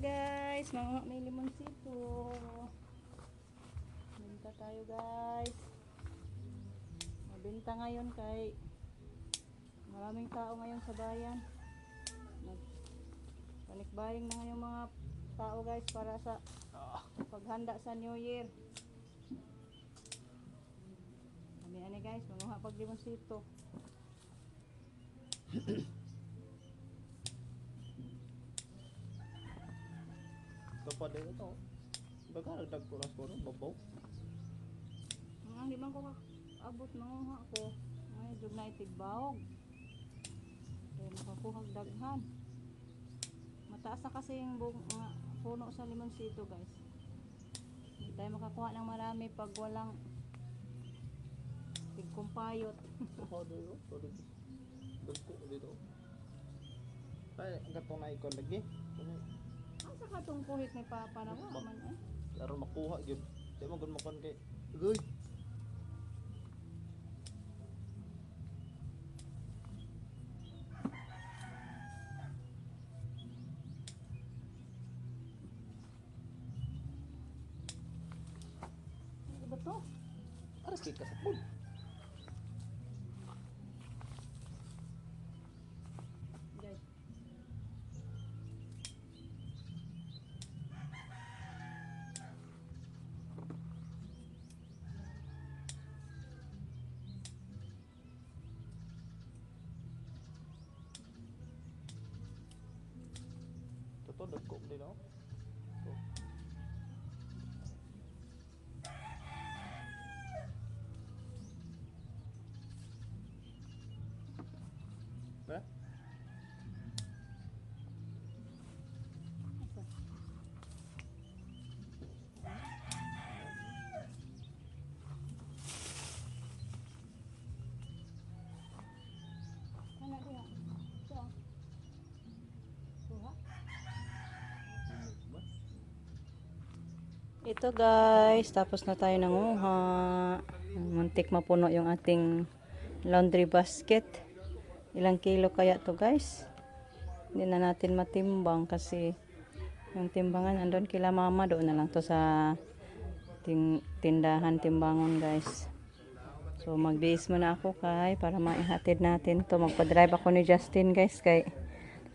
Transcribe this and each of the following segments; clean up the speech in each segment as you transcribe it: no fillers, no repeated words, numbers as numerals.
guys, mga may limonsito. Benta tayo guys. Mabenta ngayon kay maraming tao ngayon sa bayan. Panikbaring na ngayon mga tao guys para sa paghanda sa New Year. Ani guys, mga pag limonsito. Kapag ito, baga nagkuras ko rin, babaw. Hindi man ko abot manguha ko. Ay, jug na itigbawog. Kaya makakuhag daghan. Mataas na kasi yung puno sa limonsito guys. Hindi tayo makakuha ng marami pag walang tigkumpayot. Kapag ito, dagko dito. Ay, gatong na ikon lagi. Ang saka itong kuhit ni Papa na man eh. Laro makuha yun. Di mo gun makon kay. Uy! Ano ba to? Aras kay kasapod. Guys. Totoo, dagko din ako. Ba? Ano dia? Ito. Kuha. Ito guys, tapos na tayo nanguha. Muntik mapuno yung ating laundry basket. Ilang kilo kaya to guys? Hindi na natin matimbang kasi yung timbangan andun kila mama, doon na lang to sa tindahan timbangon guys. So magbihis muna ako kay para maihatid natin to. Magpa-drive ako ni Justin guys kay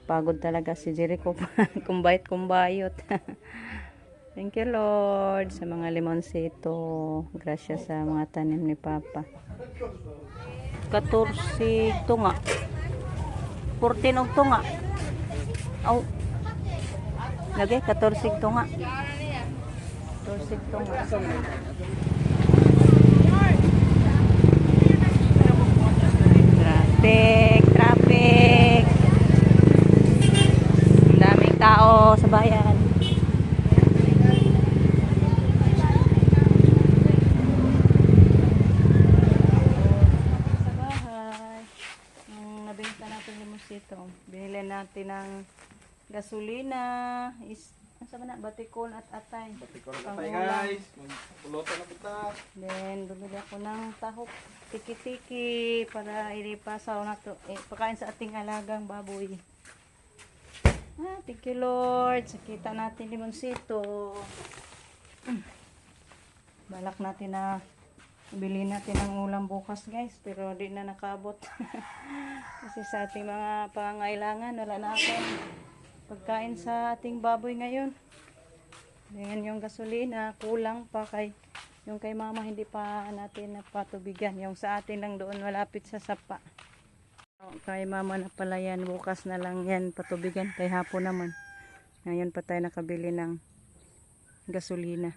pagod talaga si Jericho kumbayot. Thank you Lord sa mga limonsito. Gracias sa mga tanim ni Papa. 14 tunga. 14 og tunga. Aw. Lagi 14 tunga. 14 tunga. Traffic. Ang daming tao sa bayan. Ito, binili natin ng gasolina, ano ba na, batikon at atay. Batikon at atay guys. Magpulutan na kita. Then, bumili ako ng tahok, tiki-tiki para ilipasaw na to. Pakain sa ating alagang baboy. Thank you Lord. Sakita natin limonsito. Balak natin na bilhin natin ang ulam bukas guys, pero di na nakaabot. Kasi sa ating mga pangangailangan wala na akong pagkain sa ating baboy ngayon. Then yung gasolina kulang pa, kay yung kay mama hindi pa natin napatubigan. Yung sa atin lang doon malapit sa sapa. Kay mama na pala yan, bukas na lang yan patubigan, kay hapon naman. Ngayon pa tayo nakabili ng gasolina.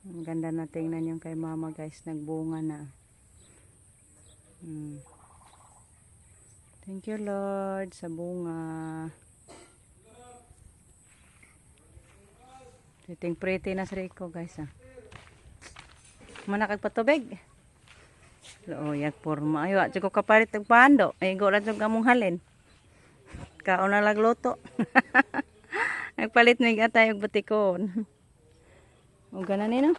Ang ganda na tingnan yung kay mama guys, nagbunga na. Thank you Lord sa bunga. Titing pretty na sa Rico guys Manakag patubig. Yak porma. Ayo, at ko kaparit ng pando. Ay, gorat yung kamong halin. Kaon na lagluto. Nagpalit na yung atay yung batikon. O ganan no?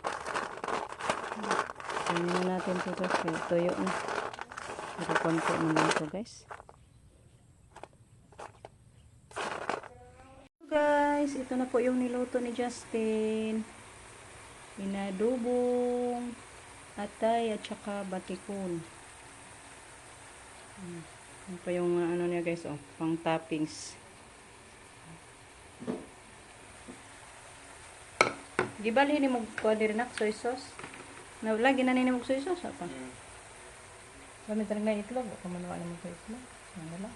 Tingnan na natin ito guys. Tuyo na. Pero konti naman ito guys. Guys. guys, ito na po yung niluto ni Justin. Inadubong atay at saka batikon. Yan pa yung ano niya guys, oh, pang toppings. Gibali ni mo kuadirinak soy sauce. Na lagi na ni mo soy sauce apa? Gamit talaga itlog, o kamanuan mo sa itlog. Ano lang.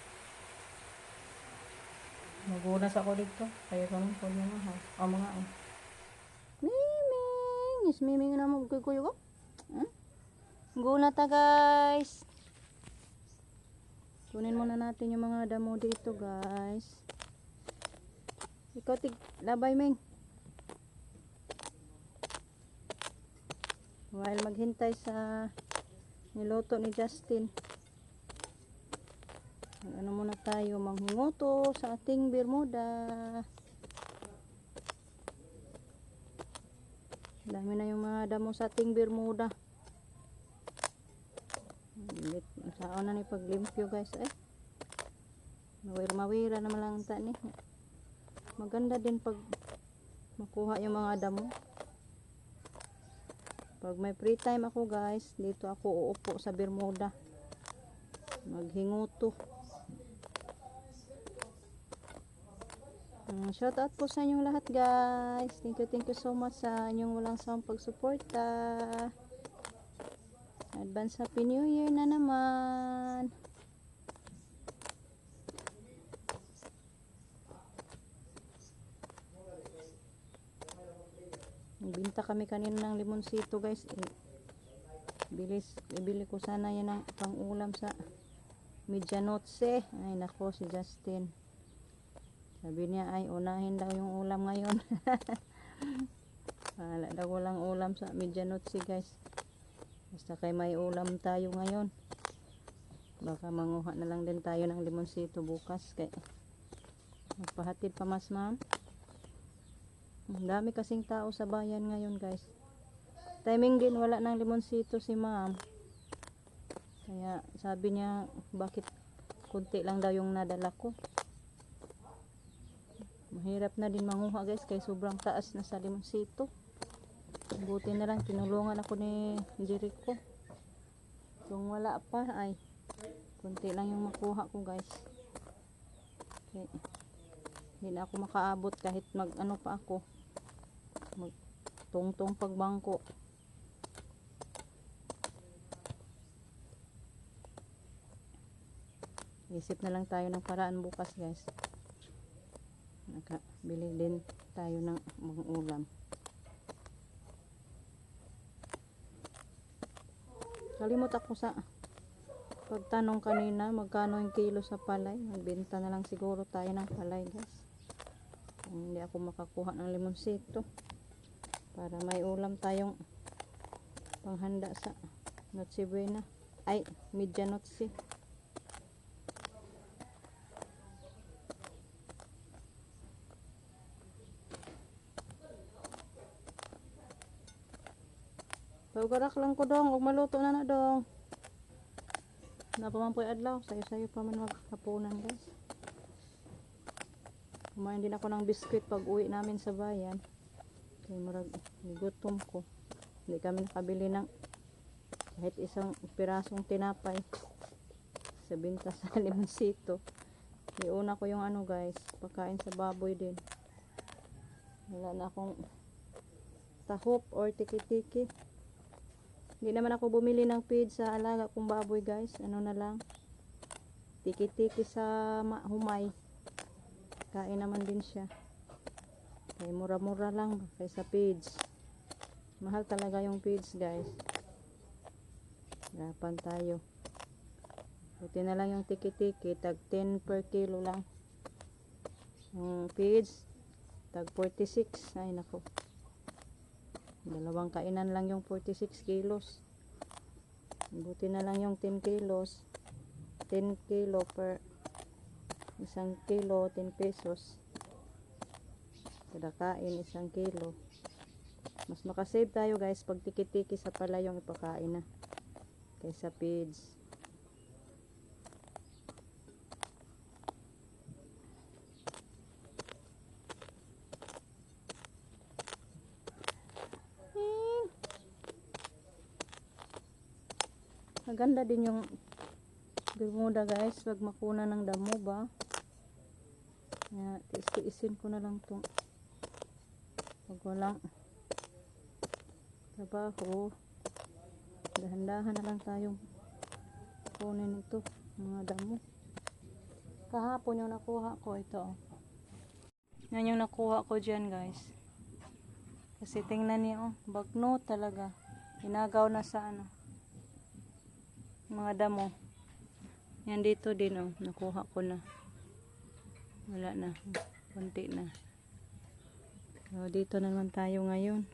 Magunas ako dito. Kaya ko nung mga mahal. O mga o. Miming! Yes, miming na mo kuyo ko. Guna ta guys. Kunin muna natin yung mga damo dito guys. Ikaw labay ming. While maghintay sa niluto ni Justin. Ano muna tayo, manghinguto sa ating bermuda. Dami na yung mga damo sa ating bermuda. Saan na ni paglimpyo guys mawira naman lang ni. Maganda din pag makuha yung mga damo. Pag may free time ako guys, dito ako uupo sa bermuda maghinguto. Shout out po sa inyong lahat guys. Thank you so much sa inyong walang sawang pagsuporta. Advance Happy New Year na naman. Binta kami kanina ng limonsito guys. Ibili ko sana yan ng pang ulam sa medianoche. Ay nako si Justin. Sabi niya ay unahin daw yung ulam ngayon. Wala daw walang ulam sa medianoche guys. Basta kay may ulam tayo ngayon. Baka manguha na lang din tayo ng limonsito bukas. Kay magpahatid pa mas ma'am. Ang dami kasing tao sa bayan ngayon guys. Timing din wala ng limonsito si ma'am. Kaya sabi niya bakit kunti lang daw yung nadala ko. Mahirap na din manguha guys kay sobrang taas na sa limonsito. Buti na lang tinulungan ako ni Jericho. Kung wala pa ay kunti lang yung makuha ko guys. Okay. Hindi na ako makaabot kahit mag ano pa ako. Magtungtong pagbangko. Isip na lang tayo ng paraan bukas guys. Nakabili din tayo ng mga ulam. Kalimut ako sa pagtanong kanina magkano yung kilo sa palay. Magbenta na lang siguro tayo ng palay guys. Kung hindi ako makakuha ng limonsito. Para may ulam tayong panghanda sa Noche Buena. Ay, Medianoche. Pagarak lang ko dong, ug maluto na na dong. Napamampoy adlaw, sayo-sayo pa man maghapunan guys. Kumain din ako ng biskwit pag uwi namin sa bayan. Kaya marag gutom ko. Hindi kami nakabili ng kahit isang pirasong tinapay sa binta sa limonsito. Iuna ko yung ano guys, pagkain sa baboy din. Wala na akong tahop or tiki-tiki. Hindi naman ako bumili ng feed sa alaga kong baboy guys. Ano na lang. Tiki-tiki sa humay. Kain naman din siya. Kaya mura-mura lang kaysa feeds. Mahal talaga yung feeds guys. Hirapan tayo. Buti na lang yung tiki-tiki. Tag 10 per kilo lang. Yung feeds. Tag 46. Ay nako. Dalawang kainan lang yung 46 kilos. Buti na lang yung 10 kilos. 10 kilo per isang kilo, 10 pesos. Kada kain, isang kilo. Mas makasave tayo guys pag tiki-tiki sa pala yung ipakain na. Kaysa feeds. Maganda din yung Bermuda guys, wag makuna ng damo ba. Tiis-tiisin ko na lang to. Pag walang trabaho, dahan-dahan na lang tayong kunin ito, mga damo. Kahapon yung nakuha ko ito. Yan yung nakuha ko dyan guys. Kasi tingnan niyo, bagno talaga. Inagaw na sa ano, mga damo. Yan dito din oh, nakuha ko na. Wala na, konti na. So dito naman tayo ngayon.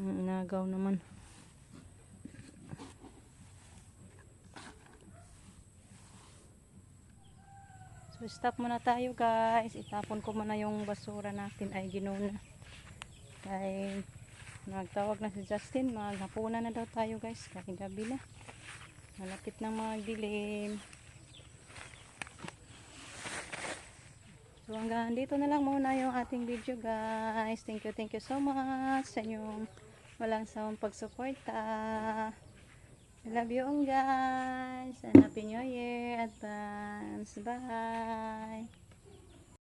Inagaw naman. So stop muna tayo guys. Itapon ko muna yung basura natin ay ginuna. Kaya nagtawag na si Justin. Maghapunan na daw tayo guys. Kasi gabi na. Malapit na magdilim. So hanggang dito na lang muna yung ating video guys. Thank you so much sa inyong walang sawang pagsuporta. I love you all guys. And Happy New Year advance. Bye.